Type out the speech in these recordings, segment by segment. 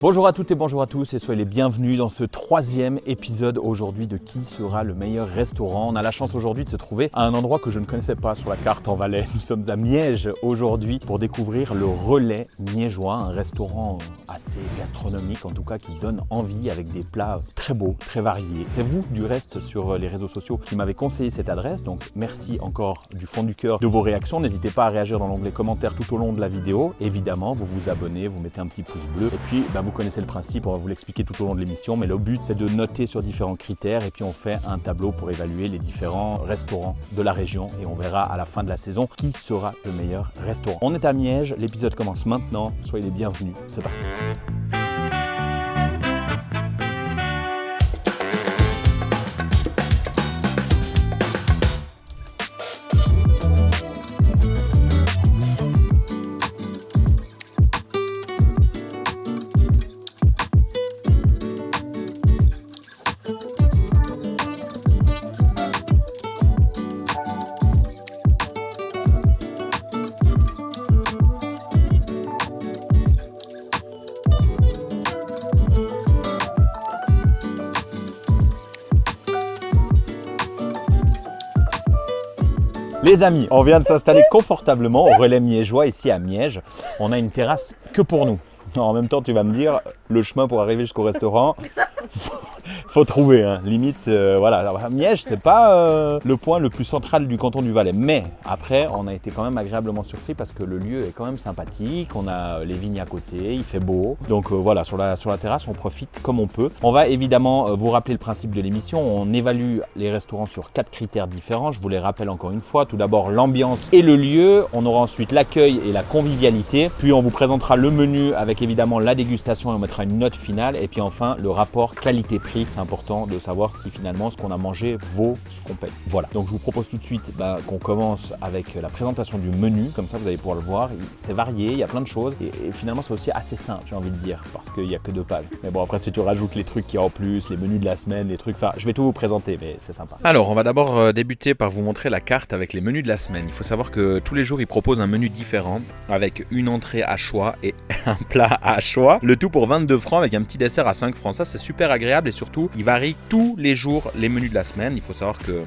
Bonjour à toutes et bonjour à tous et soyez les bienvenus dans ce troisième épisode aujourd'hui de Qui sera le meilleur restaurant. On a la chance aujourd'hui de se trouver à un endroit que je ne connaissais pas sur la carte en Valais. Nous sommes à Miège aujourd'hui pour découvrir le Relais Miégeois, un restaurant assez gastronomique en tout cas qui donne envie avec des plats très beaux, très variés. C'est vous du reste sur les réseaux sociaux qui m'avez conseillé cette adresse, donc merci encore du fond du cœur de vos réactions. N'hésitez pas à réagir dans l'onglet commentaires tout au long de la vidéo. Évidemment, vous vous abonnez, vous mettez un petit pouce bleu et puis vous connaissez le principe, on va vous l'expliquer tout au long de l'émission, mais le but c'est de noter sur différents critères et puis on fait un tableau pour évaluer les différents restaurants de la région et on verra à la fin de la saison qui sera le meilleur restaurant. On est à Miège, l'épisode commence maintenant, soyez les bienvenus, c'est parti. Les amis, on vient de s'installer confortablement au Relais Miégeois ici à Miège. On a une terrasse que pour nous. En même temps, tu vas me dire, le chemin pour arriver jusqu'au restaurant, faut trouver, hein. Limite, voilà. Alors, Miège, c'est pas le point le plus central du canton du Valais. Mais après, on a été quand même agréablement surpris parce que le lieu est quand même sympathique. On a les vignes à côté, il fait beau. Donc voilà, sur la terrasse, on profite comme on peut. On va évidemment vous rappeler le principe de l'émission. On évalue les restaurants sur 4 critères différents. Je vous les rappelle encore une fois. Tout d'abord, l'ambiance et le lieu. On aura ensuite l'accueil et la convivialité. Puis on vous présentera le menu avec évidemment la dégustation et on mettra une note finale. Et puis enfin, le rapport qualité-prix. C'est important de savoir si finalement ce qu'on a mangé vaut ce qu'on paye. Voilà, donc je vous propose tout de suite qu'on commence avec la présentation du menu, comme ça vous allez pouvoir le voir, c'est varié, il y a plein de choses et finalement c'est aussi assez simple, j'ai envie de dire, parce qu'il n'y a que 2 pages. Mais bon, après si tu rajoutes les trucs qu'il y a en plus, les menus de la semaine, les trucs, enfin je vais tout vous présenter, mais c'est sympa. Alors on va d'abord débuter par vous montrer la carte avec les menus de la semaine. Il faut savoir que tous les jours ils proposent un menu différent avec une entrée à choix et un plat à choix, le tout pour 22 francs avec un petit dessert à 5 francs. Ça c'est super agréable et surtout il varie tous les jours les menus de la semaine. Il faut savoir que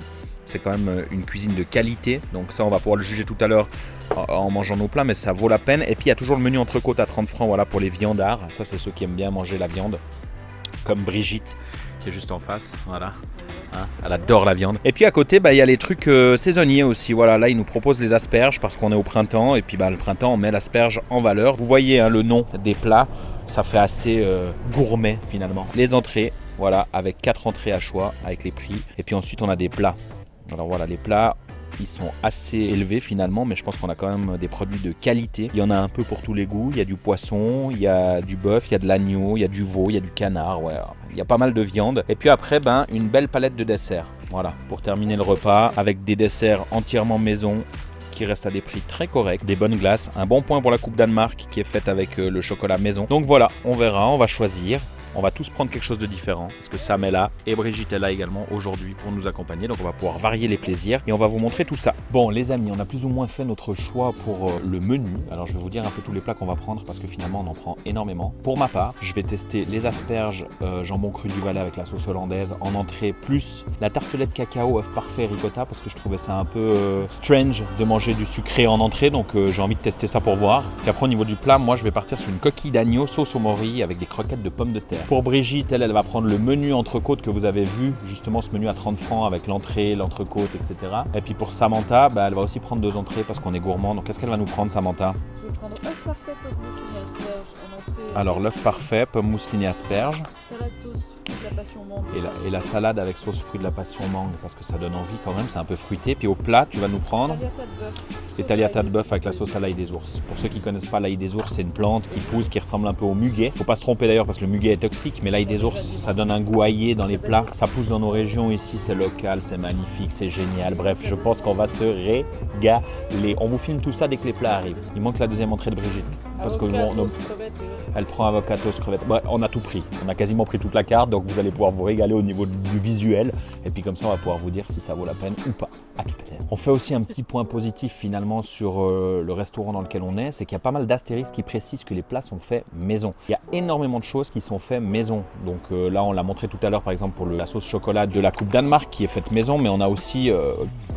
c'est quand même une cuisine de qualité, donc ça on va pouvoir le juger tout à l'heure en mangeant nos plats, mais ça vaut la peine. Et puis il y a toujours le menu entrecôte à 30 francs, voilà, pour les viandards. Ça c'est ceux qui aiment bien manger la viande, comme Brigitte qui est juste en face, voilà. Hein, elle adore la viande. Et puis à côté, il y a les trucs saisonniers aussi. Voilà, là, ils nous proposent les asperges parce qu'on est au printemps. Et puis le printemps, on met l'asperge en valeur. Vous voyez le nom des plats, ça fait assez gourmet finalement. Les entrées, voilà, avec 4 entrées à choix, avec les prix. Et puis ensuite, on a des plats. Alors voilà, les plats, ils sont assez élevés finalement, mais je pense qu'on a quand même des produits de qualité. Il y en a un peu pour tous les goûts. Il y a du poisson, il y a du bœuf, il y a de l'agneau, il y a du veau, il y a du canard. Ouais, il y a pas mal de viande. Et puis après, une belle palette de desserts. Voilà, pour terminer le repas avec des desserts entièrement maison qui restent à des prix très corrects, des bonnes glaces. Un bon point pour la coupe Danemark qui est faite avec le chocolat maison. Donc voilà, on verra, on va choisir. On va tous prendre quelque chose de différent parce que Sam est là et Brigitte est là également aujourd'hui pour nous accompagner. Donc on va pouvoir varier les plaisirs et on va vous montrer tout ça. Bon les amis, on a plus ou moins fait notre choix pour le menu. Alors je vais vous dire un peu tous les plats qu'on va prendre parce que finalement on en prend énormément. Pour ma part, je vais tester les asperges jambon cru du Valais avec la sauce hollandaise en entrée, plus la tartelette cacao œuf parfait ricotta parce que je trouvais ça un peu strange de manger du sucré en entrée. Donc j'ai envie de tester ça pour voir. Puis après au niveau du plat, moi je vais partir sur une coquille d'agneau sauce au mori avec des croquettes de pommes de terre. Pour Brigitte, elle va prendre le menu entrecôte que vous avez vu, justement ce menu à 30 francs avec l'entrée, l'entrecôte, etc. Et puis pour Samantha, elle va aussi prendre 2 entrées parce qu'on est gourmand. Donc qu'est-ce qu'elle va nous prendre, Samantha? Je vais prendre œuf parfait, pomme mousseline et asperges en entrée. Alors l'œuf parfait, pomme mousseline et asperges. Salade sauce fruit de la passion mangue. Et la salade avec sauce fruit de la passion mangue parce que ça donne envie quand même, c'est un peu fruité. Puis au plat, tu vas nous prendre les tagliata de bœuf avec la sauce à l'ail des ours. Pour ceux qui ne connaissent pas l'ail des ours, c'est une plante qui pousse, qui ressemble un peu au muguet. Faut pas se tromper d'ailleurs parce que le muguet est toxique, mais l'ail des ours, ça donne un goût aillé dans les plats. Ça pousse dans nos régions ici, c'est local, c'est magnifique, c'est génial. Bref, je pense qu'on va se régaler. On vous filme tout ça dès que les plats arrivent. Il manque la deuxième entrée de Brigitte. parce que Avocat, sauce crevette, elle prend avocado, crevette. Ouais, on a tout pris. On a quasiment pris toute la carte, donc vous allez pouvoir vous régaler au niveau du visuel. Et puis comme ça, on va pouvoir vous dire si ça vaut la peine ou pas. À tout à l'heure. On fait aussi un petit point positif finalement sur le restaurant dans lequel on est, c'est qu'il y a pas mal d'astérisques qui précisent que les plats sont faits maison. Il y a énormément de choses qui sont faites maison. Donc là, on l'a montré tout à l'heure, par exemple pour la sauce chocolat de la Coupe Danemark qui est faite maison, mais on a aussi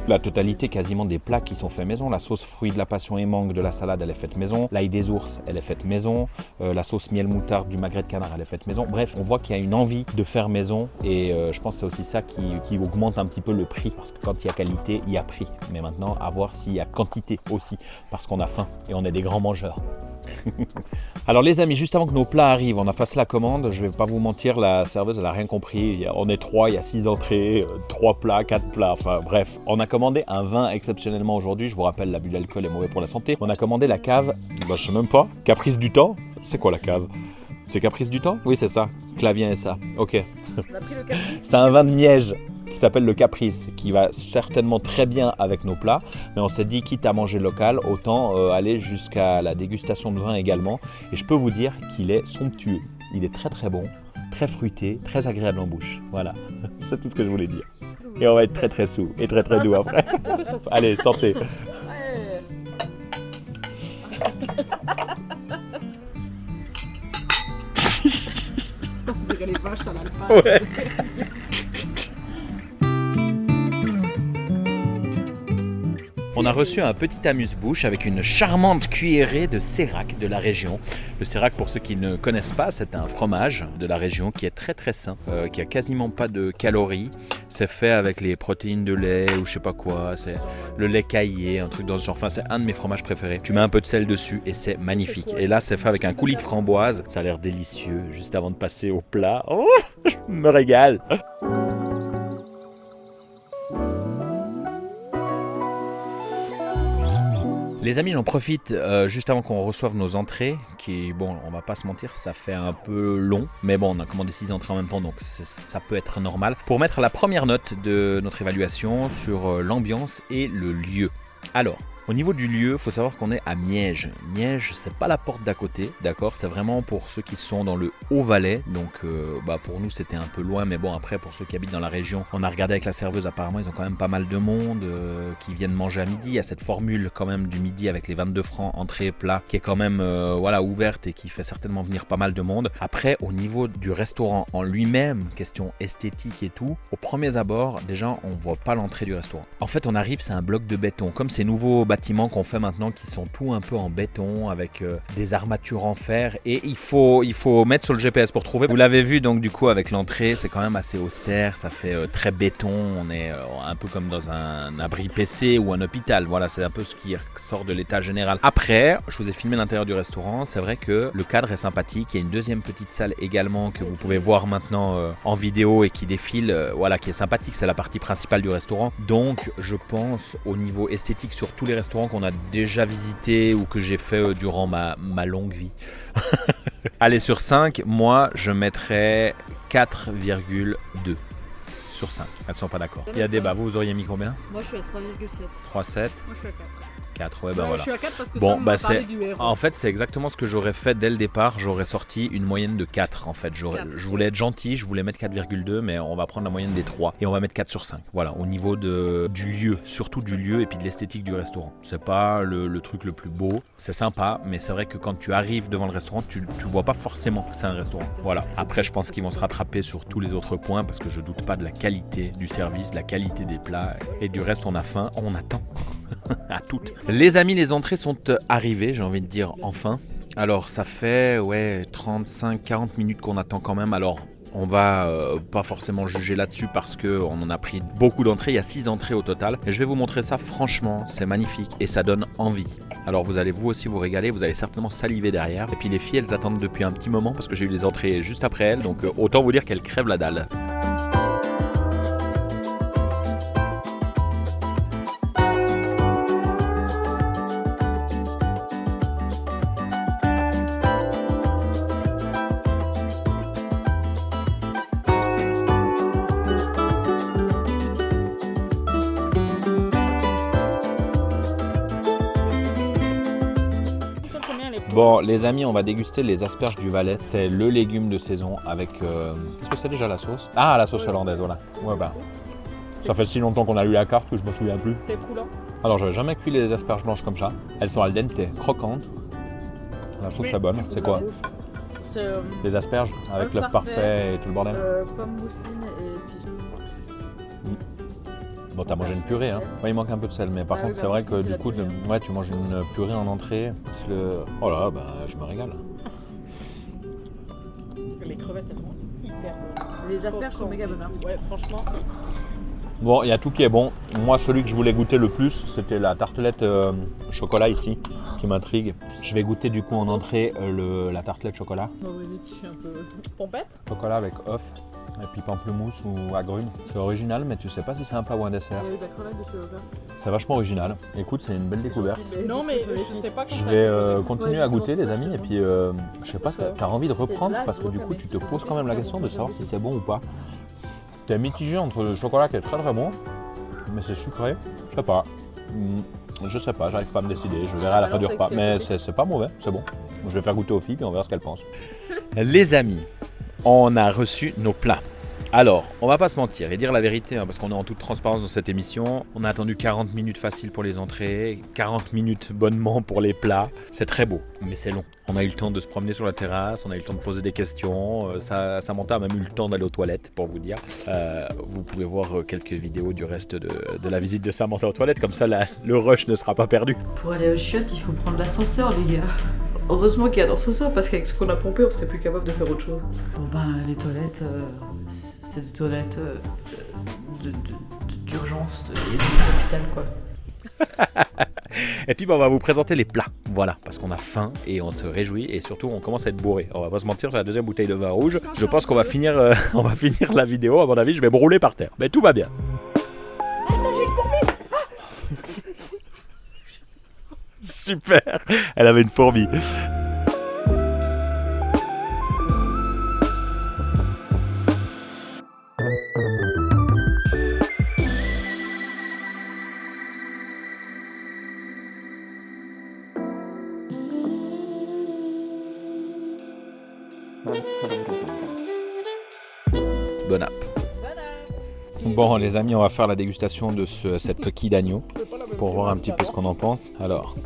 la totalité quasiment des plats qui sont faits maison. La sauce fruits de la passion et mangue de la salade, elle est faite maison. L'ail des ours, elle est faite maison. La sauce miel moutarde du magret de canard, elle est faite maison. Bref, on voit qu'il y a une envie de faire maison et je pense que c'est aussi ça qui augmente un petit peu le prix, parce que quand il y a qualité, il y a prix. Mais maintenant, à voir s'il y a quantité aussi, parce qu'on a faim et on est des grands mangeurs. Alors les amis, juste avant que nos plats arrivent, on a passé la commande. Je vais pas vous mentir, la serveuse, elle a rien compris. On est 3, il y a 6 entrées, 3 plats, 4 plats. Enfin bref, on a commandé un vin exceptionnellement aujourd'hui. Je vous rappelle, l'abus d'alcool est mauvais pour la santé. On a commandé la cave, je sais même pas, Caprice du Temps. C'est quoi la cave? C'est Caprice du Temps? Oui, c'est ça. Clavien et ça. Ok. On a pris le caprice. C'est un vin de Miège qui s'appelle le Caprice, qui va certainement très bien avec nos plats. Mais on s'est dit, quitte à manger local, autant aller jusqu'à la dégustation de vin également. Et je peux vous dire qu'il est somptueux. Il est très très bon, très fruité, très agréable en bouche. Voilà, c'est tout ce que je voulais dire. Et on va être très très sous et très très doux après. Allez, sortez. Ouais. On dirait les vaches à l'alpage. Ouais. On a reçu un petit amuse-bouche avec une charmante cuillerée de Sérac de la région. Le Sérac, pour ceux qui ne connaissent pas, c'est un fromage de la région qui est très très sain, qui a quasiment pas de calories. C'est fait avec les protéines de lait ou je sais pas quoi, c'est le lait caillé, un truc dans ce genre. Enfin, c'est un de mes fromages préférés. Tu mets un peu de sel dessus et c'est magnifique. Et là, c'est fait avec un coulis de framboise. Ça a l'air délicieux. Juste avant de passer au plat, oh, je me régale. Les amis, j'en profite juste avant qu'on reçoive nos entrées, qui, bon, on va pas se mentir, ça fait un peu long, mais bon, on a commandé 6 entrées en même temps, donc ça peut être normal, pour mettre la première note de notre évaluation sur l'ambiance et le lieu. Alors, au niveau du lieu, il faut savoir qu'on est à Miège. Miège, c'est pas la porte d'à côté, d'accord? C'est vraiment pour ceux qui sont dans le Haut-Valais. Donc, pour nous, c'était un peu loin. Mais bon, après, pour ceux qui habitent dans la région, on a regardé avec la serveuse. Apparemment, ils ont quand même pas mal de monde qui viennent manger à midi. Il y a cette formule quand même du midi avec les 22 francs entrée plat qui est quand même ouverte et qui fait certainement venir pas mal de monde. Après, au niveau du restaurant en lui-même, question esthétique et tout, au premier abord, déjà, on voit pas l'entrée du restaurant. En fait, on arrive, c'est un bloc de béton. Comme ces nouveaux bâtiments qu'on fait maintenant qui sont tout un peu en béton avec des armatures en fer et il faut mettre sur le GPS pour trouver. Vous l'avez vu donc du coup avec l'entrée, c'est quand même assez austère, ça fait très béton, on est un peu comme dans un abri PC ou un hôpital, voilà, c'est un peu ce qui sort de l'état général. Après, je vous ai filmé l'intérieur du restaurant, c'est vrai que le cadre est sympathique, il y a une deuxième petite salle également que vous pouvez voir maintenant en vidéo et qui défile, qui est sympathique, c'est la partie principale du restaurant. Donc je pense au niveau esthétique sur tous les restaurants qu'on a déjà visité ou que j'ai fait durant ma longue vie. Allez, sur 5, moi je mettrais 4,2 sur 5. Elles ne sont pas d'accord. Il y a débat. Vous auriez mis combien? Moi je suis à 3,7. 3,7. Moi je suis à 4. 4, ouais, Ouais, voilà. Je suis à 4 parce que Bon, ça, on m'a parlé c'est... du héros. En fait, c'est exactement ce que j'aurais fait dès le départ. J'aurais sorti une moyenne de 4, en fait. Je voulais être gentil, je voulais mettre 4,2, mais on va prendre la moyenne des 3. Et on va mettre 4 sur 5. Voilà, au niveau du lieu, surtout du lieu et puis de l'esthétique du restaurant. C'est pas le truc le plus beau. C'est sympa, mais c'est vrai que quand tu arrives devant le restaurant, tu vois pas forcément que c'est un restaurant. Voilà. Après, je pense qu'ils vont se rattraper sur tous les autres points parce que je doute pas de la qualité du service, de la qualité des plats. Et du reste, on a faim, on attend. À toutes. Les amis, les entrées sont arrivées, j'ai envie de dire enfin. Alors ça fait 35-40 minutes qu'on attend quand même. Alors on va pas forcément juger là-dessus parce qu'on en a pris beaucoup d'entrées. Il y a 6 entrées au total. Et je vais vous montrer ça, franchement, c'est magnifique et ça donne envie. Alors vous allez vous aussi vous régaler, vous allez certainement saliver derrière. Et puis les filles, elles attendent depuis un petit moment parce que j'ai eu les entrées juste après elles. Donc autant vous dire qu'elles crèvent la dalle. Bon, les amis, on va déguster les asperges du Valais. C'est le légume de saison avec... Est-ce que c'est déjà la sauce? Ah, la sauce hollandaise, voilà. Ouais, bah... Ça fait si longtemps qu'on a eu la carte que je me souviens plus. C'est coulant. Alors, j'avais jamais cuit les asperges blanches comme ça. Elles sont al dente, croquantes. La sauce est bonne. C'est quoi? C'est Les asperges avec œuf l'œuf parfait et tout le bordel. pomme mousseline et puis... Bon, t'as mangé une purée, hein. Ouais, il manque un peu de sel, mais par Ah contre, oui, c'est bah, vrai moi que aussi, du c'est coup, la purée. ouais, tu manges une purée en entrée. Oh là là, bah, je me régale. Les crevettes, elles sont hyper bonnes. Les asperges sont méga bonnes. Hein. Ouais, franchement. Bon, il y a tout qui est bon. Moi, celui que je voulais goûter le plus, c'était la tartelette chocolat ici, qui m'intrigue. Je vais goûter du coup en entrée la tartelette chocolat. Bon, oui, je suis un peu pompette. Chocolat avec œuf, et puis pamplemousse ou agrumes. C'est original, mais tu sais pas si c'est un plat ou un dessert. Il y a eu de la crevette dessus au beurre. C'est vachement original. Écoute, c'est une belle découverte. Non, mais je sais pas quand Je ça vais va. continuer Ouais, à goûter, les justement, amis, et puis je sais pas, t'as envie de reprendre parce que du coup, tu te poses quand même la question de savoir si c'est bon ou pas. T'es mitigé entre le chocolat qui est très très bon, mais c'est sucré. Je sais pas. Je sais pas, j'arrive pas à me décider. Je verrai à la fin du repas. Mais c'est pas mauvais, c'est bon. Je vais faire goûter aux filles, puis on verra ce qu'elles pensent. Les amis, on a reçu nos plats. Alors, on va pas se mentir et dire la vérité, hein, parce qu'on est en toute transparence dans cette émission. On a attendu 40 minutes faciles pour les entrées, 40 minutes bonnement pour les plats. C'est très beau, mais c'est long. On a eu le temps de se promener sur la terrasse, on a eu le temps de poser des questions. Samantha a même eu le temps d'aller aux toilettes, pour vous dire. Vous pouvez voir quelques vidéos du reste de la visite de Samantha aux toilettes, comme ça le rush ne sera pas perdu. Pour aller aux chiottes, il faut prendre l'ascenseur, les gars. Heureusement qu'il y a l'ascenseur, parce qu'avec ce qu'on a pompé, on serait plus capable de faire autre chose. Bon ben, les toilettes, c'est des toilettes d'urgence et de l'hôpital, quoi. Et puis on va vous présenter les plats, voilà, parce qu'on a faim et on se réjouit et surtout on commence à être bourré. On va pas se mentir, c'est la deuxième bouteille de vin rouge. Je pense qu'on va finir, la vidéo, à mon avis je vais me rouler par terre, mais tout va bien. Super, elle avait une fourmi. Bon app. Bon, les amis, on va faire la dégustation de cette coquille d'agneau pour voir un petit peu ce qu'on en pense. Alors,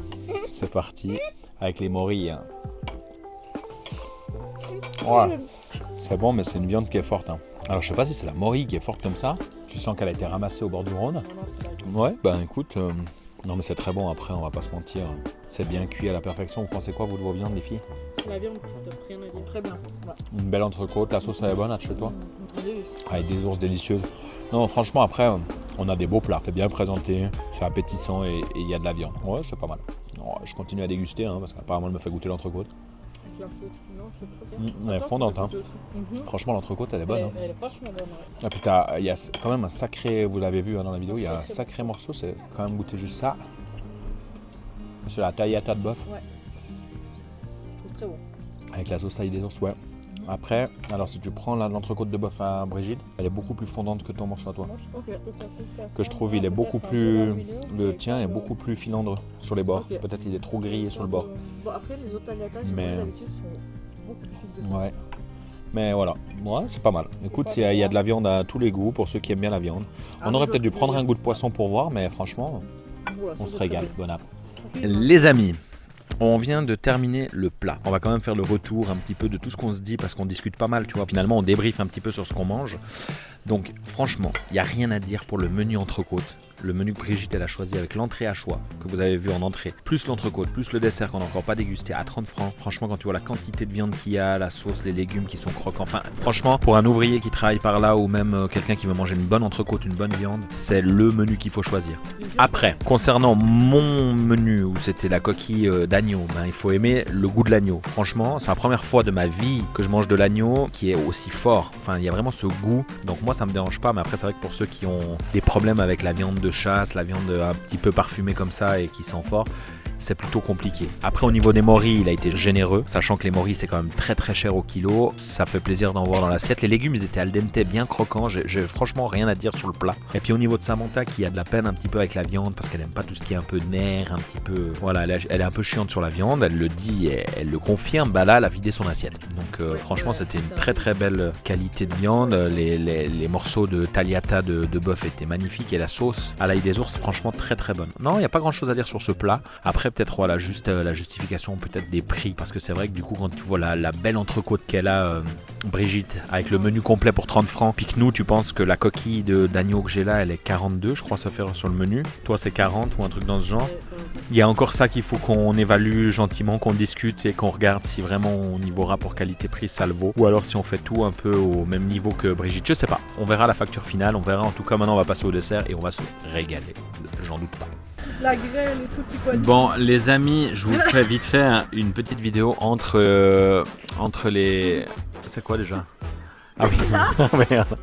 c'est parti avec les morilles. Hein. Voilà. C'est bon, mais c'est une viande qui est forte. Hein. Alors, je sais pas si c'est la morille qui est forte comme ça. Tu sens qu'elle a été ramassée au bord du Rhône. Ouais, ben écoute, non mais c'est très bon après, on va pas se mentir. C'est bien cuit à la perfection. Vous pensez quoi, vous, de vos viandes, les filles? La viande, t'as rien à dire. Très bien. Ouais. Une belle entrecôte, la sauce elle est bonne, chez toi? Délice. Avec des ours délicieuses. Non, franchement, après, on a des beaux plats. C'est bien présenté, c'est appétissant et il y a de la viande. Ouais, c'est pas mal. Ouais, je continue à déguster, hein, parce qu'apparemment, elle me fait goûter l'entrecôte. La faute. Non, c'est très bien. Elle est Attends, fondante. tu Hein. peux goûter aussi. Franchement, l'entrecôte, elle est bonne. Hein. Elle est vachement bonne. Ouais. Et puis, il y a quand même un sacré, vous l'avez vu hein, dans la vidéo, il y a un sacré morceau. C'est quand même goûter juste ça. C'est la taillata de bœuf. Je trouve très bon. Avec la sauce ail des ours, ouais. Après, alors si tu prends l'entrecôte de bœuf à Brigitte, elle est beaucoup plus fondante que ton morceau à toi. Moi, je pense que je peux faire plus ça. Que je trouve il est beaucoup plus... Le tien est beaucoup plus filandreux sur les bords. Ok. Peut-être il est trop grillé sur le bord. Bon, après, les autres tagliatelles, Mais- d'habitude, sont beaucoup plus fines que ça. Ouais. Mais voilà, ouais, c'est pas mal. Écoute, il y a de la viande à tous les goûts pour ceux qui aiment bien la viande. On aurait peut-être dû prendre un goût de poisson pour voir, mais franchement, Voilà, on ça, se c'est régale. très Bon app. bon. Les amis, on vient de terminer le plat. On va quand même faire le retour un petit peu de tout ce qu'on se dit parce qu'on discute pas mal, tu vois. Finalement, on débriefe un petit peu sur ce qu'on mange. Donc, franchement, il n'y a rien à dire pour le menu entrecôte. Le menu que Brigitte elle a choisi avec l'entrée à choix que vous avez vu en entrée, plus l'entrecôte, plus le dessert qu'on n'a encore pas dégusté à 30 francs. Franchement, quand tu vois la quantité de viande qu'il y a, la sauce, les légumes qui sont croquants, enfin, franchement, pour un ouvrier qui travaille par là ou même quelqu'un qui veut manger une bonne entrecôte, une bonne viande, c'est le menu qu'il faut choisir. Après, concernant mon menu où c'était la coquille d'agneau, ben, il faut aimer le goût de l'agneau. Franchement, c'est la première fois de ma vie que je mange de l'agneau qui est aussi fort. Enfin, il y a vraiment ce goût. Donc moi, ça me dérange pas. Mais après, c'est vrai que pour ceux qui ont des problèmes avec la viande de chasse, la viande un petit peu parfumée comme ça et qui sent fort, c'est plutôt compliqué. Après au niveau des morilles, il a été généreux, sachant que les morilles c'est quand même très très cher au kilo. Ça fait plaisir d'en voir dans l'assiette. Les légumes ils étaient al dente, bien croquants. J'ai franchement rien à dire sur le plat. Et puis au niveau de Samantha qui a de la peine un petit peu avec la viande parce qu'elle aime pas tout ce qui est un peu nerf, un petit peu... Voilà, elle est un peu chiante sur la viande, elle le dit et elle le confirme. Bah là, elle a vidé son assiette. Donc franchement, c'était une très très belle qualité de viande. Les morceaux de tagliata de bœuf étaient magnifiques et la sauce à l'ail des ours, franchement très très bonne. Non, il n'y a pas grand chose à dire sur ce plat. Après, peut-être voilà, juste la justification peut-être des prix parce que c'est vrai que du coup, quand tu vois la belle entrecôte qu'elle a, Brigitte, avec le menu complet pour 30 francs, puis que nous, tu penses que la coquille d'agneau que j'ai là, elle est 42, je crois, ça fait sur le menu. Toi, c'est 40 ou un truc dans ce genre. Il y a encore ça qu'il faut qu'on évalue gentiment, qu'on discute et qu'on regarde si vraiment au niveau rapport qualité-prix ça le vaut. Ou alors si on fait tout un peu au même niveau que Brigitte, je sais pas. On verra la facture finale, on verra. En tout cas, maintenant on va passer au dessert et on va se régaler. J'en doute pas. La grêle et tout petit poil. Bon, les amis, je vous fais vite fait une petite vidéo entre les... C'est quoi déjà ? Ah oui, merde.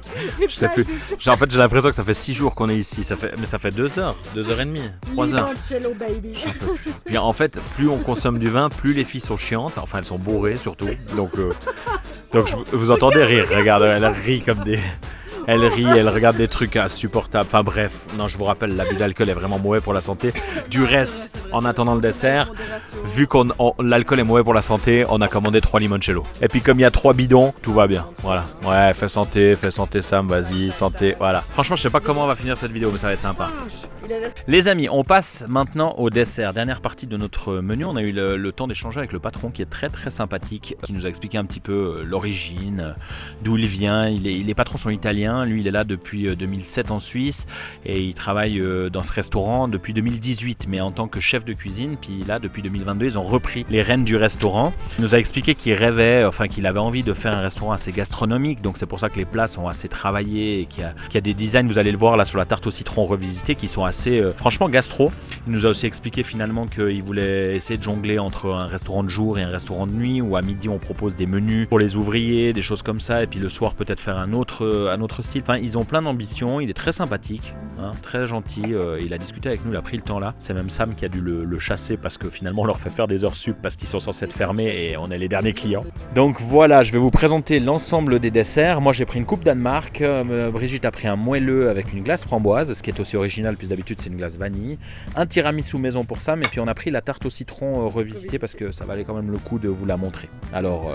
Je sais plus. En fait, j'ai l'impression que ça fait 6 jours qu'on est ici. Mais ça fait 2 heures, 2h30, 3 heures. Puis en fait, plus on consomme du vin, plus les filles sont chiantes. Enfin, elles sont bourrées surtout. Donc vous entendez rire. Regarde, elle rit comme des... Elle rit, elle regarde des trucs insupportables. Enfin bref, non, je vous rappelle, l'abus d'alcool est vraiment mauvais pour la santé. Du reste, en attendant le dessert, vu que l'alcool est mauvais pour la santé, on a commandé 3 limoncello. Et puis comme il y a 3 bidons, tout va bien. Voilà. Ouais, fais santé Sam, vas-y, santé. Voilà. Franchement, je sais pas comment on va finir cette vidéo, mais ça va être sympa. Les amis, on passe maintenant au dessert. Dernière partie de notre menu. On a eu le temps d'échanger avec le patron qui est très très sympathique, qui nous a expliqué un petit peu l'origine, d'où il vient. Les patrons sont italiens. Lui, il est là depuis 2007 en Suisse et il travaille dans ce restaurant depuis 2018, mais en tant que chef de cuisine. Puis là, depuis 2022, ils ont repris les rênes du restaurant. Il nous a expliqué qu'il rêvait, enfin qu'il avait envie de faire un restaurant assez gastronomique. Donc c'est pour ça que les plats sont assez travaillés et qu'il y a des designs, vous allez le voir là sur la tarte au citron revisitée, qui sont assez franchement gastro. Il nous a aussi expliqué finalement qu'il voulait essayer de jongler entre un restaurant de jour et un restaurant de nuit, où à midi on propose des menus pour les ouvriers, des choses comme ça, et puis le soir peut-être faire un autre style. Enfin, ils ont plein d'ambitions, il est très sympathique, hein, très gentil, il a discuté avec nous, il a pris le temps là. C'est même Sam qui a dû le chasser parce que finalement on leur fait faire des heures sup parce qu'ils sont censés être fermés et on est les derniers clients. Donc voilà, je vais vous présenter l'ensemble des desserts. Moi j'ai pris une coupe Danemark, Brigitte a pris un moelleux avec une glace framboise, ce qui est aussi original puisque d'habitude c'est une glace vanille, un tiramisu maison pour Sam, et puis on a pris la tarte au citron revisitée parce que ça valait quand même le coup de vous la montrer. Alors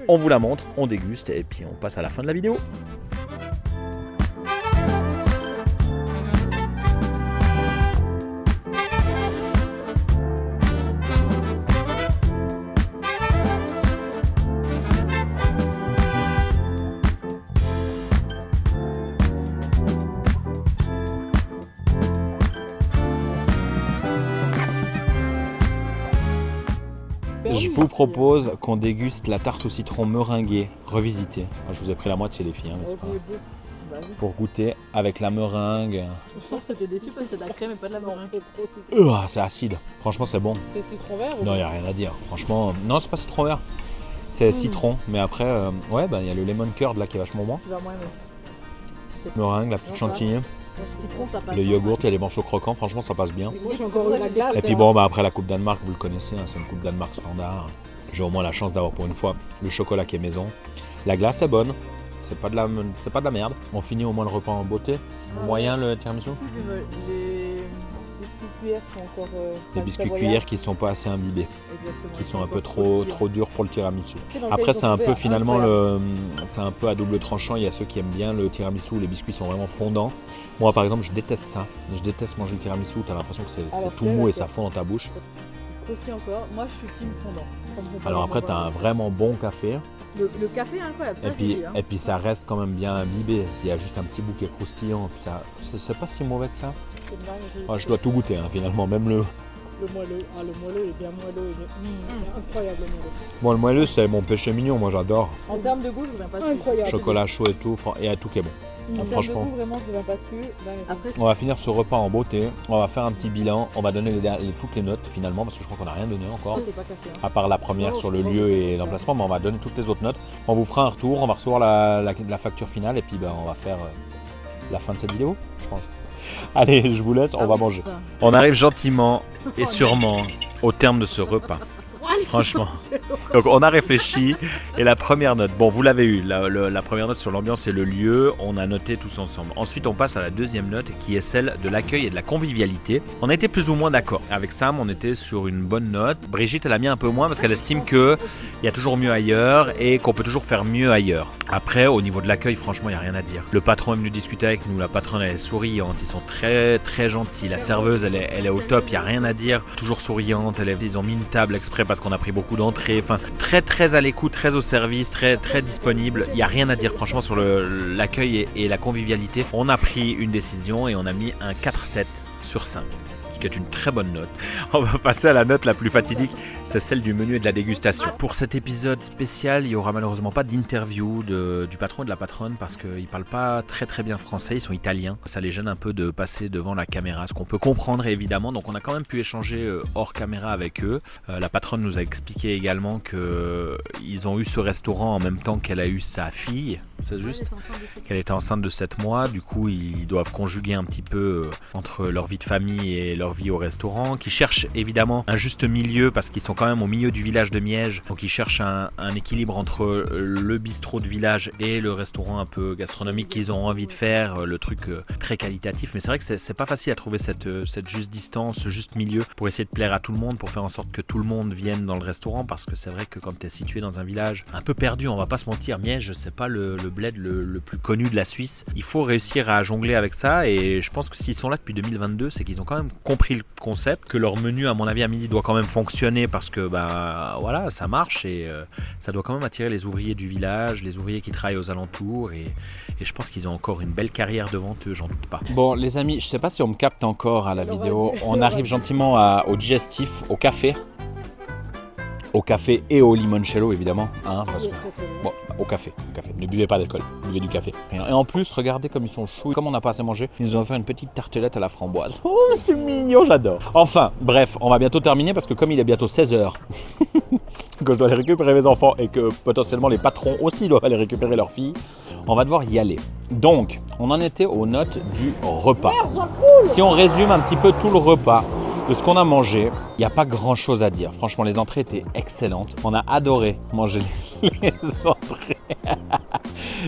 on vous la montre, on déguste et puis on passe à la fin de la vidéo. Je vous propose qu'on déguste la tarte au citron meringuée revisitée. Je vous ai pris la moitié les filles, hein, mais c'est pas... Pour goûter avec la meringue. Je pense que t'es déçu parce que c'est de la crème et pas de la meringue. C'est acide. Franchement, c'est bon. C'est citron vert ou Non, il n'y a rien à dire. Franchement, non, c'est pas citron vert. C'est citron. Mais après, il y a le lemon curd là qui est vachement bon. Tu vas moins aimer. Meringue, la petite chantilly. Le citron, ça passe. Le yogourt, il y a les morceaux croquants. Franchement, ça passe bien. Moi, j'ai encore eu la glace. Et puis bon, après la coupe Danemark, vous le connaissez, hein, c'est une coupe Danemark standard. J'ai au moins la chance d'avoir pour une fois le chocolat qui est maison. La glace est bonne. C'est pas de la merde. On finit au moins le repas en beauté. Moyen le tiramisu. Les biscuits cuillères sont encore... Les biscuits cuillères qui sont pas assez imbibés. Exactement. Qui sont un peu trop durs pour le tiramisu. Après c'est un peu finalement c'est un peu à double tranchant. Il y a ceux qui aiment bien le tiramisu où les biscuits sont vraiment fondants. Moi par exemple je déteste ça. Je déteste manger le tiramisu. T'as l'impression que c'est tout mou et ça fond dans ta bouche. Croustille encore. Moi je suis team fondant. Alors après t'as un vraiment bon café. Le café est incroyable, ça et puis ça reste quand même bien imbibé. S'il y a juste un petit bout qui est croustillant, puis ça, c'est pas si mauvais que ça. Je dois tout goûter hein, finalement, même le moelleux. Ah, le moelleux est bien moelleux. Incroyable le moelleux. Bon, le moelleux c'est mon péché mignon, moi j'adore. En termes de goût, je reviens pas dessus. Incroyable. Chocolat chaud et tout qui est bon. En franchement, termes de goût, vraiment, je reviens pas dessus. Après, on va finir ce repas en beauté. On va faire un petit bilan. On va donner toutes les notes finalement parce que je crois qu'on n'a rien donné encore. Pas café, hein. À part la première sur le lieu et l'emplacement, mais on va donner toutes les autres notes. On vous fera un retour, on va recevoir la facture finale et puis on va faire la fin de cette vidéo, je pense. Allez, je vous laisse, on va manger. On arrive gentiment et sûrement au terme de ce repas. Franchement. Donc on a réfléchi et la première note, bon vous l'avez eu, la première note sur l'ambiance et le lieu, on a noté tous ensemble. Ensuite on passe à la deuxième note qui est celle de l'accueil et de la convivialité. On a été plus ou moins d'accord. Avec Sam on était sur une bonne note. Brigitte elle a mis un peu moins parce qu'elle estime qu'il y a toujours mieux ailleurs et qu'on peut toujours faire mieux ailleurs. Après au niveau de l'accueil franchement il n'y a rien à dire. Le patron est venu discuter avec nous, la patronne elle est souriante, ils sont très très gentils. La serveuse elle est au top, il n'y a rien à dire. Toujours souriante, ils ont mis une table exprès parce qu'on a pris beaucoup d'entrées, enfin très très à l'écoute, très au service, très très disponible. Il n'y a rien à dire franchement sur l'accueil et la convivialité. On a pris une décision et on a mis un 4,7 sur 5. Ce qui est une très bonne note. On va passer à la note la plus fatidique, c'est celle du menu et de la dégustation. Pour cet épisode spécial, il n'y aura malheureusement pas d'interview du patron et de la patronne parce qu'ils ne parlent pas très très bien français, ils sont italiens. Ça les gêne un peu de passer devant la caméra, ce qu'on peut comprendre évidemment. Donc on a quand même pu échanger hors caméra avec eux. La patronne nous a expliqué également qu'ils ont eu ce restaurant en même temps qu'elle a eu sa fille. C'est juste qu'elle était enceinte de 7 mois. Du coup, ils doivent conjuguer un petit peu entre leur vie de famille et leur vie au restaurant, qui cherchent évidemment un juste milieu parce qu'ils sont quand même au milieu du village de Miège, donc ils cherchent un équilibre entre le bistrot de village et le restaurant un peu gastronomique qu'ils ont envie de faire, le truc très qualitatif, mais c'est vrai que c'est pas facile à trouver cette juste distance, ce juste milieu pour essayer de plaire à tout le monde, pour faire en sorte que tout le monde vienne dans le restaurant, parce que c'est vrai que quand tu es situé dans un village un peu perdu, on va pas se mentir, Miège c'est pas le bled le plus connu de la Suisse, il faut réussir à jongler avec ça, et je pense que s'ils sont là depuis 2022, c'est qu'ils ont quand même compris le concept, que leur menu à mon avis à midi doit quand même fonctionner parce que voilà ça marche et ça doit quand même attirer les ouvriers du village, les ouvriers qui travaillent aux alentours et je pense qu'ils ont encore une belle carrière devant eux, j'en doute pas. Bon les amis, je sais pas si on me capte encore à la vidéo, on arrive gentiment au digestif, au café et au limoncello évidemment, hein, parce que, bon, au café, ne buvez pas d'alcool, buvez du café. Et en plus, regardez comme ils sont choux, comme on n'a pas assez mangé, ils nous ont fait une petite tartelette à la framboise. Oh, c'est mignon, j'adore. Enfin, bref, on va bientôt terminer parce que comme il est bientôt 16h, que je dois aller récupérer mes enfants et que potentiellement les patrons aussi doivent aller récupérer leurs filles, on va devoir y aller. Donc, on en était aux notes du repas. Si on résume un petit peu tout le repas, de ce qu'on a mangé, il n'y a pas grand chose à dire. Franchement, les entrées étaient excellentes. On a adoré manger les entrées.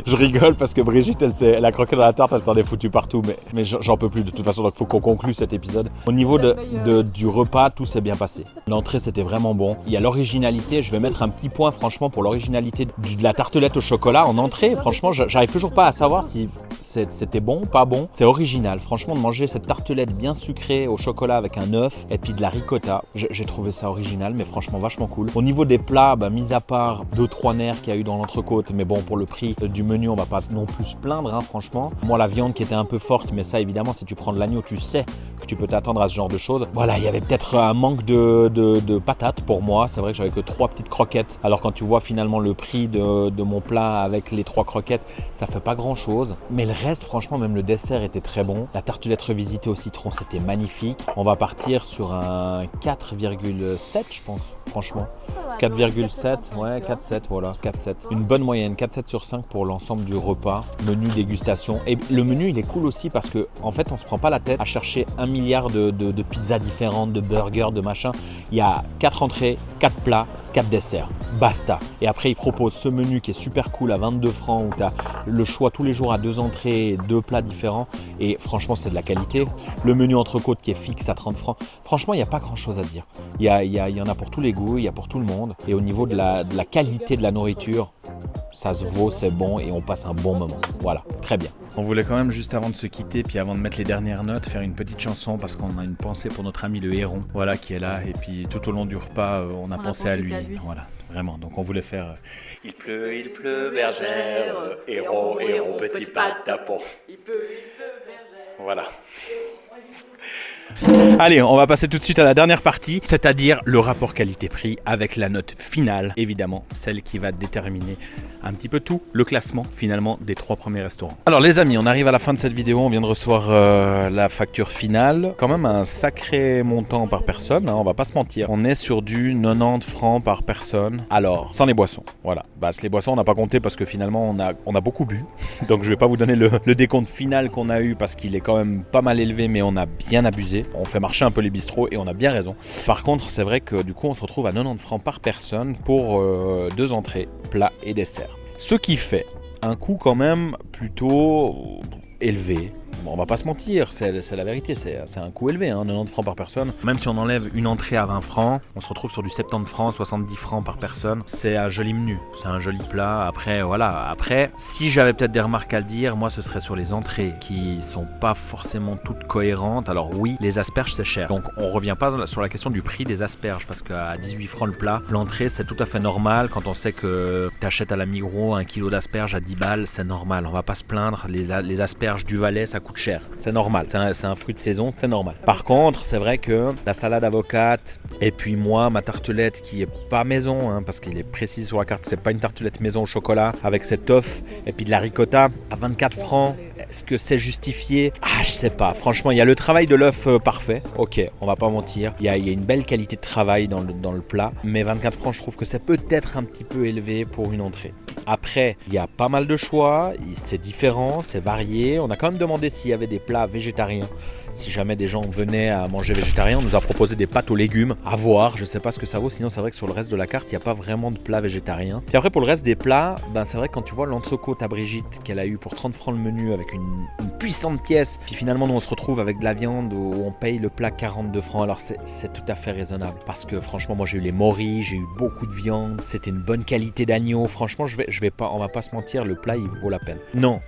Je rigole parce que Brigitte, elle a croqué dans la tarte, elle s'en est foutue partout. Mais j'en peux plus de toute façon, donc il faut qu'on conclue cet épisode. Au niveau du repas, tout s'est bien passé. L'entrée, c'était vraiment bon. Il y a l'originalité. Je vais mettre un petit point, franchement, pour l'originalité de la tartelette au chocolat en entrée. Franchement, j'arrive toujours pas à savoir si c'était bon ou pas bon. C'est original. Franchement, de manger cette tartelette bien sucrée au chocolat avec un œuf et puis de la ricotta, j'ai trouvé ça original, mais franchement vachement cool. Au niveau des plats, mis à part 2-3 nerfs qu'il y a eu dans l'entrecôte, mais bon, pour le prix du menu, on va pas non plus se plaindre, hein, franchement. Moi, la viande qui était un peu forte, mais ça, évidemment, si tu prends de l'agneau, tu sais que tu peux t'attendre à ce genre de choses. Voilà, il y avait peut-être un manque de patates pour moi. C'est vrai que j'avais que 3 petites croquettes. Alors quand tu vois finalement le prix de mon plat avec les 3 croquettes, ça fait pas grand chose. Mais le reste, franchement, même le dessert était très bon. La tartelette revisitée au citron, c'était magnifique. On va partir sur un 4,7, je pense, franchement. 4,7, ouais, 4,7, voilà, 4,7. Une bonne moyenne, 4,7 sur 5 pour l'ensemble du repas, menu dégustation. Et le menu, il est cool aussi parce que en fait, on se prend pas la tête à chercher 1 milliard de pizzas différentes, de burgers, de machin. Il y a 4 entrées, 4 plats, 4 desserts. Basta. Et après, ils proposent ce menu qui est super cool à 22 francs où tu as le choix tous les jours à 2 entrées, 2 plats différents. Et franchement, c'est de la qualité. Le menu entrecôte qui est fixe à 30 francs. Franchement, il n'y a pas grand chose à dire. Il y en a pour tous les goûts, il y a pour tout le monde. Et au niveau de la qualité de la nourriture, ça se vaut, c'est bon et on passe un bon moment. Voilà, très bien. On voulait quand même, juste avant de se quitter, puis avant de mettre les dernières notes, faire une petite chanson parce qu'on a une pensée pour notre ami le héron, voilà, qui est là. Et puis tout au long du repas, on a pensé à lui. Voilà, vraiment. Donc on voulait faire il pleut, bergère, héros, petit pas de tapon. Il pleut, bergère. Voilà. Allez, on va passer tout de suite à la dernière partie, c'est-à-dire le rapport qualité-prix avec la note finale, évidemment, celle qui va déterminer un petit peu tout, le classement finalement des 3 premiers restaurants. Alors les amis, on arrive à la fin de cette vidéo, on vient de recevoir la facture finale, quand même un sacré montant par personne, hein, on va pas se mentir, on est sur du 90 francs par personne, alors sans les boissons, voilà, les boissons on n'a pas compté parce que finalement on a beaucoup bu, donc je vais pas vous donner le décompte final qu'on a eu parce qu'il est quand même pas mal élevé mais on a bien abusé. On fait marcher un peu les bistrots et on a bien raison. Par contre, c'est vrai que du coup, on se retrouve à 90 francs par personne pour 2 entrées, plats et desserts. Ce qui fait un coût quand même plutôt élevé. Bon, on va pas se mentir, c'est la vérité, c'est un coût élevé, 90 francs par personne. Même si on enlève une entrée à 20 francs, on se retrouve sur du 70 francs, 70 francs par personne. C'est un joli menu, c'est un joli plat. Après, voilà. Après, si j'avais peut-être des remarques à le dire, moi ce serait sur les entrées qui sont pas forcément toutes cohérentes. Alors oui, les asperges c'est cher. Donc on revient pas sur la question du prix des asperges parce qu'à 18 francs le plat, l'entrée c'est tout à fait normal. Quand on sait que t'achètes à la Migros un kilo d'asperges à 10 balles, c'est normal. On va pas se plaindre. Les asperges du Valais, ça coûte cher, c'est normal, c'est un fruit de saison, c'est normal. Par contre, c'est vrai que la salade avocate et puis moi, ma tartelette qui est pas maison, parce qu'il est précis sur la carte, c'est pas une tartelette maison au chocolat avec cette œuf et puis de la ricotta à 24 francs, est-ce que c'est justifié? Ah, je sais pas, franchement, il y a le travail de l'œuf parfait, ok, on va pas mentir, il y a une belle qualité de travail dans le plat, mais 24 francs, je trouve que c'est peut-être un petit peu élevé pour une entrée. Après, il y a pas mal de choix, c'est différent, c'est varié, on a quand même demandé s'il y avait des plats végétariens. Si jamais des gens venaient à manger végétarien, on nous a proposé des pâtes aux légumes. À voir, je sais pas ce que ça vaut. Sinon, c'est vrai que sur le reste de la carte, il n'y a pas vraiment de plats végétariens. Puis après, pour le reste des plats, c'est vrai que quand tu vois l'entrecôte à Brigitte qu'elle a eu pour 30 francs le menu avec une puissante pièce, puis finalement, nous on se retrouve avec de la viande où on paye le plat 42 francs. Alors c'est tout à fait raisonnable parce que franchement, moi j'ai eu les morilles, j'ai eu beaucoup de viande, c'était une bonne qualité d'agneau. Franchement, on va pas se mentir, le plat il vaut la peine. Non,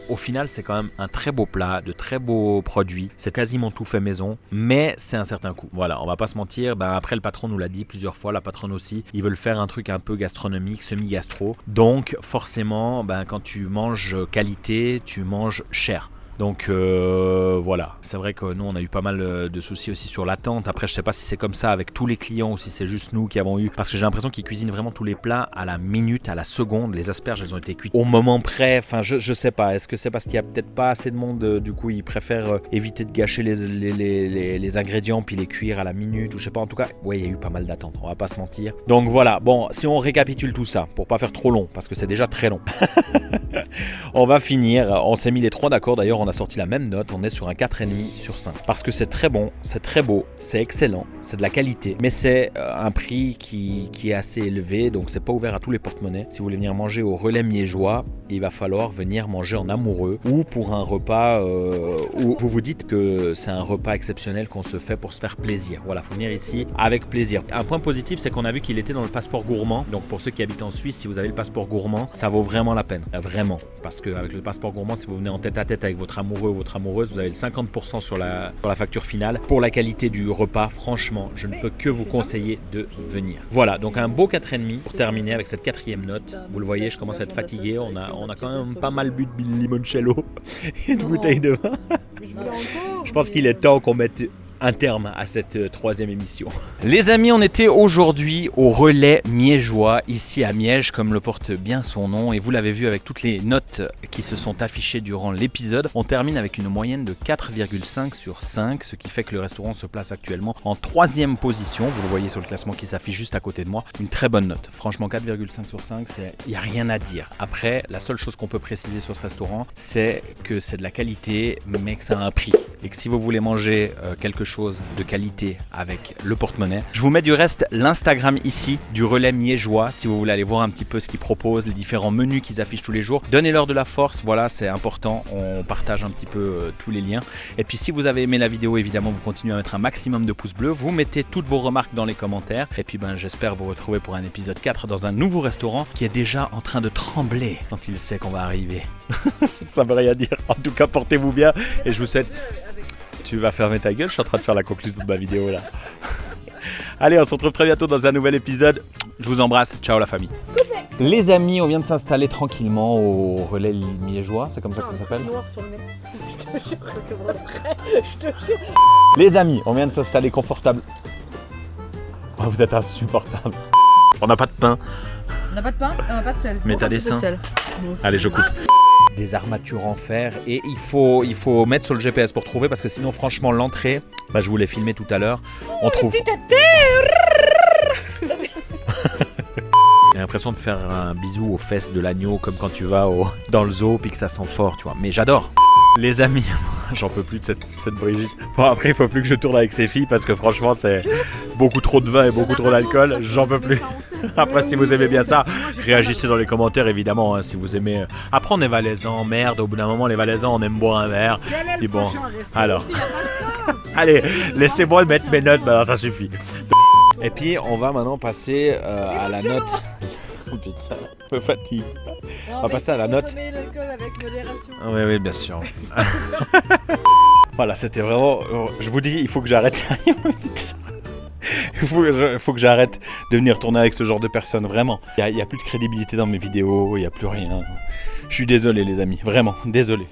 au final, c'est quand même un très beau plat, de très beaux produits. C'est quasiment tout fait maison, mais c'est un certain coût. Voilà, on va pas se mentir. Après, le patron nous l'a dit plusieurs fois, la patronne aussi. Ils veulent faire un truc un peu gastronomique, semi-gastro. Donc, forcément, quand tu manges qualité, tu manges cher. Donc voilà, c'est vrai que nous on a eu pas mal de soucis aussi sur l'attente. Après je sais pas si c'est comme ça avec tous les clients ou si c'est juste nous qui avons eu, parce que j'ai l'impression qu'ils cuisinent vraiment tous les plats à la minute, à la seconde. Les asperges elles ont été cuites au moment près, enfin je sais pas, est-ce que c'est parce qu'il y a peut-être pas assez de monde, du coup ils préfèrent éviter de gâcher les ingrédients puis les cuire à la minute ou je sais pas. En tout cas ouais, il y a eu pas mal d'attente, on va pas se mentir. Donc voilà, bon, si on récapitule tout ça pour pas faire trop long parce que c'est déjà très long. On va finir, on s'est mis les trois d'accord d'ailleurs. On a sorti la même note, on est sur un 4,5 sur 5. Parce que c'est très bon, c'est très beau, c'est excellent, c'est de la qualité. Mais c'est un prix qui est assez élevé, donc c'est pas ouvert à tous les porte-monnaies. Si vous voulez venir manger au Relais Miégeois, il va falloir venir manger en amoureux ou pour un repas où vous vous dites que c'est un repas exceptionnel qu'on se fait pour se faire plaisir. Voilà, faut venir ici avec plaisir. Un point positif, c'est qu'on a vu qu'il était dans le passeport gourmand. Donc pour ceux qui habitent en Suisse, si vous avez le passeport gourmand, ça vaut vraiment la peine. Vraiment. Parce qu'avec le passeport gourmand, si vous venez en tête à tête avec votre amoureux ou votre amoureuse, vous avez le 50% sur la facture finale. Pour la qualité du repas, franchement, je ne peux que vous conseiller de venir. Voilà, donc un beau 4,5 pour terminer avec cette 4e note. Vous le voyez, je commence à être fatigué. On a quand même pas mal bu de limoncello et de bouteilles de vin. Je pense qu'il est temps qu'on mette un terme à cette 3e émission. Les amis, on était aujourd'hui au Relais Miégeois, ici à Miège, comme le porte bien son nom, et vous l'avez vu avec toutes les notes qui se sont affichées durant l'épisode. On termine avec une moyenne de 4,5 sur 5, ce qui fait que le restaurant se place actuellement en 3e position. Vous le voyez sur le classement qui s'affiche juste à côté de moi. Une très bonne note. Franchement, 4,5 sur 5, il n'y a rien à dire. Après, la seule chose qu'on peut préciser sur ce restaurant, c'est que c'est de la qualité, mais que ça a un prix. Et que si vous voulez manger quelque chose de qualité avec le porte-monnaie, je vous mets du reste l'Instagram ici du Relais Miégeois si vous voulez aller voir un petit peu ce qu'ils proposent, les différents menus qu'ils affichent tous les jours. Donnez-leur de la force, voilà, c'est important, on partage un petit peu tous les liens. Et puis si vous avez aimé la vidéo, évidemment vous continuez à mettre un maximum de pouces bleus, vous mettez toutes vos remarques dans les commentaires et puis j'espère vous retrouver pour un épisode 4 dans un nouveau restaurant qui est déjà en train de trembler quand il sait qu'on va arriver. Ça veut rien dire, en tout cas portez-vous bien et je vous souhaite... Tu vas fermer ta gueule, je suis en train de faire la conclusion de ma vidéo là. Allez, on se retrouve très bientôt dans un nouvel épisode. Je vous embrasse, ciao la famille. Les amis, on vient de s'installer tranquillement au Relais Miégeois, c'est comme ça que ça s'appelle. Les amis, on vient de s'installer confortable. Oh, vous êtes insupportable. On n'a pas de pain. On n'a pas de pain, on n'a pas de sel. Mais t'as des seins. Allez, je coupe. Des armatures en fer et il faut mettre sur le GPS pour trouver parce que sinon franchement l'entrée, je vous l'ai filmé tout à l'heure, on trouve... J'ai l'impression de faire un bisou aux fesses de l'agneau comme quand tu vas dans le zoo puis que ça sent fort, tu vois. Mais j'adore. Les amis... J'en peux plus de cette Brigitte. Bon, après, il faut plus que je tourne avec ces filles parce que franchement, c'est beaucoup trop de vin et beaucoup trop d'alcool. J'en peux plus. Après, si vous aimez bien ça, réagissez dans les commentaires, évidemment. Hein, si vous aimez. Après, on est valaisans. Merde, au bout d'un moment, les valaisans, on aime boire un verre. Et bon, alors. Allez, laissez-moi mettre mes notes, maintenant, ça suffit. Et puis, on va maintenant passer à la note. Oh putain, je me fatigue. On va passer à la note. L'alcool avec modération. Oui, oui, bien sûr. Voilà, c'était vraiment... Je vous dis, il faut que j'arrête. Il faut que j'arrête de venir tourner avec ce genre de personnes, vraiment. Il n'y a plus de crédibilité dans mes vidéos, il n'y a plus rien. Je suis désolé les amis, vraiment, désolé.